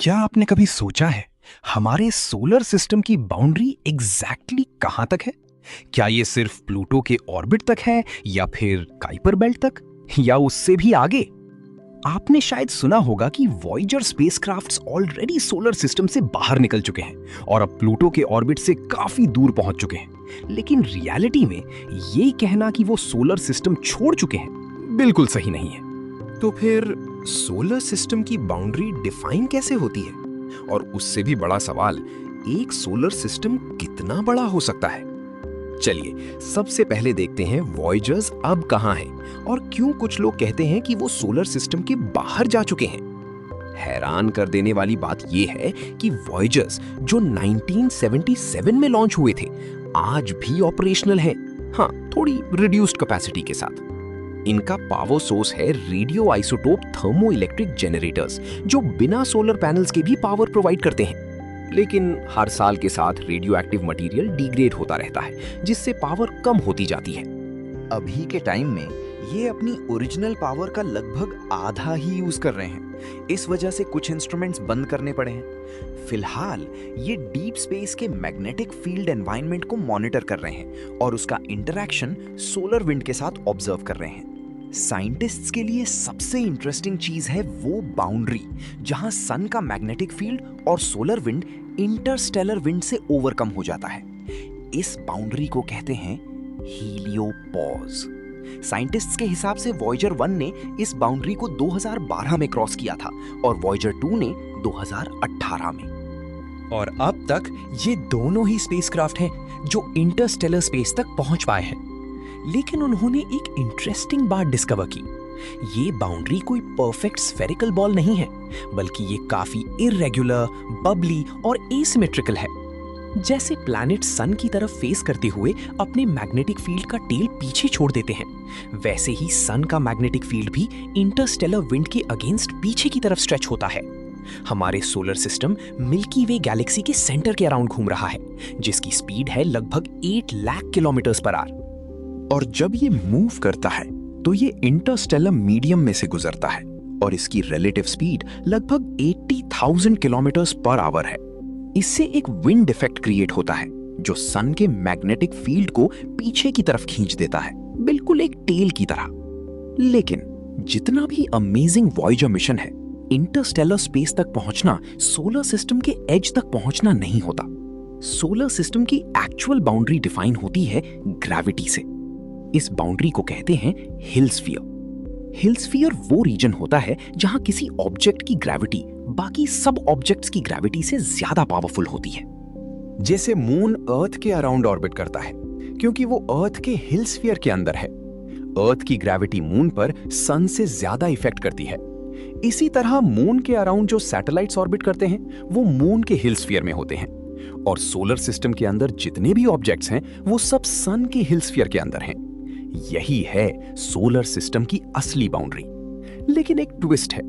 क्या आपने कभी सोचा है हमारे सोलर सिस्टम की बाउंड्री एग्जैक्टली कहां तक है? क्या ये सिर्फ प्लूटो के ऑर्बिट तक है या फिर काइपर बेल्ट तक या उससे भी आगे? आपने शायद सुना होगा कि Voyager spacecrafts already solar system से बाहर निकल चुके हैं और अब प्लूटो के ऑर्बिट से काफी दूर पहुंच चुके हैं। लेकिन रियलिटी में ये कहना कि वो सोलर सिस्टम छोड़ चुके हैं बिल्कुल सही नहीं है। तो फिर सोलर सिस्टम की बाउंड्री डिफाइन कैसे होती है? और उससे भी बड़ा सवाल, एक सोलर सिस्टम कितना बड़ा हो सकता है? चलिए सबसे पहले देखते हैं वॉयेजर्स अब कहां हैं और क्यों कुछ लोग कहते हैं कि वो सोलर सिस्टम के बाहर जा चुके हैं। हैरान कर देने वाली बात यह है कि वॉयेजर्स जो 1977 में लॉन्च हुए थे आज भी ऑपरेशनल हैं। हाँ, थोड़ी रिड्यूस्ड कैपेसिटी के साथ। इनका पावर सोर्स है radio isotope thermo electric generators, जो बिना सोलर पैनल्स के भी पावर प्रोवाइड करते हैं। लेकिन हर साल के साथ रेडियो एक्टिव मटेरियल डिग्रेड होता रहता है, जिससे पावर कम होती जाती है। अभी के टाइम में ये अपनी ओरिजिनल पावर का लगभग आधा ही यूज कर रहे हैं। इस वजह से कुछ इंस्ट्रूमेंट्स बंद करने पड़े हैं। फिलहाल ये डीप स्पेस के मैग्नेटिक फील्ड एनवायरनमेंट को मॉनिटर कर रहे हैं और उसका इंटरैक्शन सोलर विंड के साथ ऑब्जर्व कर रहे हैं। साइंटिस्ट्स के लिए सबसे इंटरेस्टिंग चीज है वो बाउंड्री, जहां सन का मैग्नेटिक फील्ड और सोलर विंड इंटरस्टेलर विंड से ओवरकम हो जाता है। इस बाउंड्री को कहते हैं हीलियोपॉज। साइंटिस्ट्स के हिसाब से वॉयेजर 1 ने इस बाउंड्री को 2012 में क्रॉस किया था और वॉयेजर 2 ने 2018 में। और अब तक ये दोनों ही स्पेसक्राफ्ट हैं जो इंटरस्टेलर स्पेस तक पहुंच पाए हैं। लेकिन उन्होंने एक इंटरेस्टिंग बात डिस्कवर की। ये बाउंड्री कोई परफेक्ट स्फेरिकल बॉल नहीं है, बल्कि ये काफी इररेगुलर, बबली और एसिमेट्रिकल है। जैसे प्लैनेट सन की तरफ फेस करते हुए अपने मैग्नेटिक फील्ड का टेल पीछे छोड़ देते हैं, वैसे ही सन का मैग्नेटिक फील्ड भी इंटरस्टेलर विंड के अगेंस्ट पीछे की तरफ स्ट्रेच होता है। हमारे सोलर सिस्टम मिल्की वे गैलेक्सी के सेंटर के अराउंड घूम रहा है, जिसकी स्पीड है लगभग 8 लाख किलोमीटर्स पर आवर। और जब ये मूव करता है तो ये इंटरस्टेलर मीडियम में से गुजरता है और इसकी रिलेटिव स्पीड लगभग 80,000 किलोमीटर्स पर आवर है। इससे एक विंड इफेक्ट क्रिएट होता है जो सन के मैग्नेटिक फील्ड को पीछे की तरफ खींच देता है, बिल्कुल एक टेल की तरह। लेकिन जितना भी अमेजिंग वॉयेजर मिशन है, इंटरस्टेलर स्पेस तक पहुंचना सोलर सिस्टम के एज तक पहुंचना नहीं होता। सोलर सिस्टम की एक्चुअल बाउंड्री डिफाइन होती है ग्रेविटी से। इस बाउंड्री को कहते हैं हिल स्फीयर। हिल स्फीयर वो रीजन होता है जहां किसी ऑब्जेक्ट की ग्रेविटी बाकी सब ऑब्जेक्ट्स की ग्रेविटी से ज्यादा पावरफुल होती है। जैसे मून अर्थ के अराउंड ऑर्बिट करता है, क्योंकि वो अर्थ के हिल स्फीयर के अंदर है। अर्थ की ग्रेविटी मून पर सन से ज्यादा इफेक्ट करती है। इसी तरह मून के अराउंड जो सैटेलाइट्स ऑर्बिट करते हैं वो मून के हिल स्फीयर में होते हैं, और सोलर सिस्टम के अंदर जितने भी ऑब्जेक्ट्स हैं वो सब सन के हिल स्फीयर के अंदर हैं। यही है सोलर सिस्टम की असली बाउंड्री। लेकिन एक ट्विस्ट है,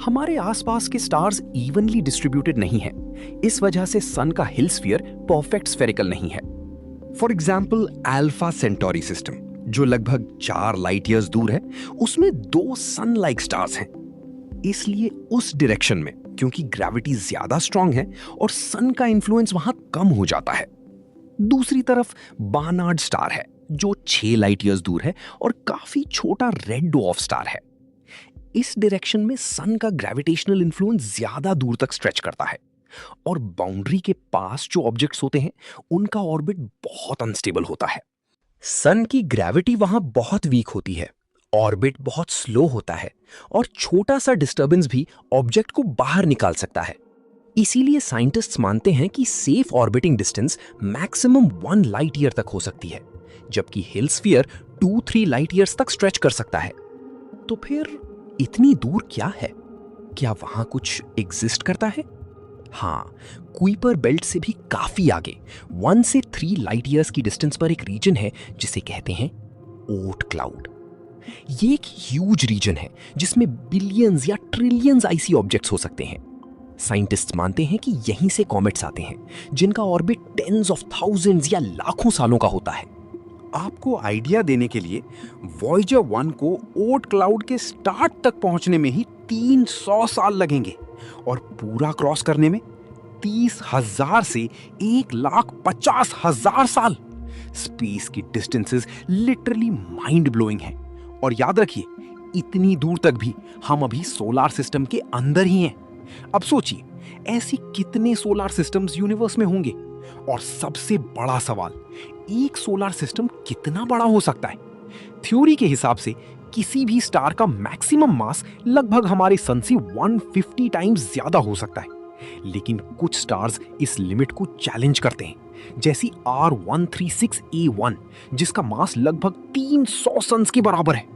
हमारे आसपास के स्टार्स इवनली डिस्ट्रीब्यूटेड नहीं है। इस वजह से सन का हिल स्फीयर परफेक्ट स्फेरिकल नहीं है। For example alpha Centauri system, जो लगभग 4 लाइट ईयर्स दूर है, उसमें 2 सन लाइक स्टार्स हैं। इसलिए उस डायरेक्शन में क्योंकि ग्रेविटी ज्यादा स्ट्रांग है और सन का इन्फ्लुएंस वहां कम हो जाता है। दूसरी तरफ बार्नार्ड स्टार है जो 6 लाइट ईयर्स दूर है और काफी छोटा रेड ड्वार्फ स्टार है। इस डायरेक्शन में सन का ग्रेविटेशनल इन्फ्लुएंस ज्यादा दूर तक स्ट्रेच करता है और बाउंड्री के पास जो ऑब्जेक्ट्स होते हैं उनका ऑर्बिट बहुत अनस्टेबल होता है। सन की ग्रेविटी वहां बहुत वीक होती है, ऑर्बिट बहुत स्लो होता है और छोटा सा डिस्टर्बेंस भी ऑब्जेक्ट को बाहर निकाल सकता है। इसीलिए साइंटिस्ट्स मानते हैं कि safe orbiting distance maximum 1 light year तक हो सकती है, जबकि हिल स्फीयर 2-3 लाइट ईयर्स तक स्ट्रेच कर सकता है। तो फिर इतनी दूर क्या है? क्या वहां कुछ एग्जिस्ट करता है? हाँ, कुइपर बेल्ट से भी काफी आगे 1 से 3 लाइट ईयर्स की डिस्टेंस पर एक रीजन है जिसे कहते हैं ओट क्लाउड। ये एक ह्यूज रीजन है जिसमें बिलियंस या ट्रिलियंस आईसी ऑब्जेक्ट्स हो सकते हैं। साइंटिस्ट्स मानते हैं कि यहीं से कॉमेट्स आते हैं जिनका ऑर्बिट टेंस ऑफ थाउजेंड्स या लाखों सालों का होता है। आपको आइडिया देने के लिए वॉयेजर 1 को ओट क्लाउड के स्टार्ट तक पहुंचने में ही 300 साल लगेंगे और पूरा क्रॉस करने में 30,000 से 1,50,000 साल। स्पेस की डिस्टेंसेस लिटरली माइंड ब्लोइंग हैं। और याद रखिए, इतनी दूर तक भी हम अभी सोलार सिस्टम के अंदर ही हैं। अब सोचिए, ऐसी कितने सोलार सिस्टम्स यूनिवर्स में होंगे? और सबसे बड़ा सवाल, एक सोलार सिस्टम कितना बड़ा हो सकता है? थ्योरी के हिसाब से किसी भी स्टार का मैक्सिमम मास लगभग हमारे सन से 150 टाइम्स ज्यादा हो सकता है। लेकिन कुछ स्टार्स इस लिमिट को चैलेंज करते हैं, जैसी R136A1, जिसका मास लगभग 300 सन्स के बराबर है।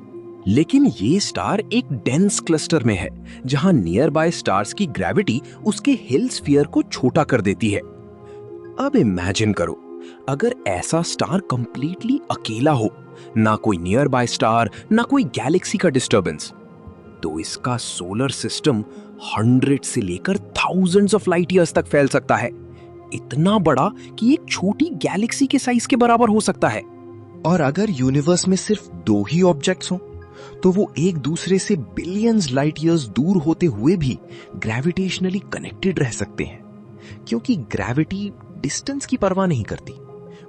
लेकिन ये स्टार एक डेंस क्लस्टर में है, जहां नियर बाय स्टार्स की ग्रेविटी उसके हिल स्फीयर को छोटा कर देती है। अब इमेजिन करो, अगर ऐसा स्टार कंप्लीटली अकेला हो, ना कोई नियर बाय स्टार, ना कोई गैलेक्सी का डिस्टर्बेंस, तो इसका सोलर सिस्टम 100 से लेकर थाउजेंड्स ऑफ लाइट ईयर्स तक फैल सकता है। इतना बड़ा कि एक छोटी गैलेक्सी के साइज के बराबर हो सकता है। और अगर यूनिवर्स में सिर्फ 2 ही ऑब्जेक्ट्स हों, तो वो एक दूसरे से बिलियंस लाइट ईयर्स दूर होते हुए भी ग्रेविटेशनली कनेक्टेड रह सकते हैं, क्योंकि ग्रेविटी डिस्टेंस की परवाह नहीं करती,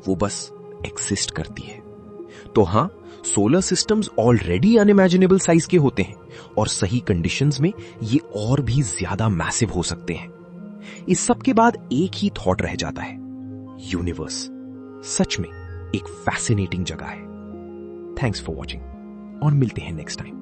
वो बस एग्जिस्ट करती है। तो हां, solar systems already unimaginable size के होते हैं और सही कंडीशंस में ये और भी ज्यादा मैसिव हो सकते हैं। इस सब के बाद एक ही थॉट रह जाता है, यूनिवर्स सच में एक फैसिनेटिंग जगह है। थैंक्स फॉर वॉचिंग और मिलते हैं नेक्स्ट टाइम।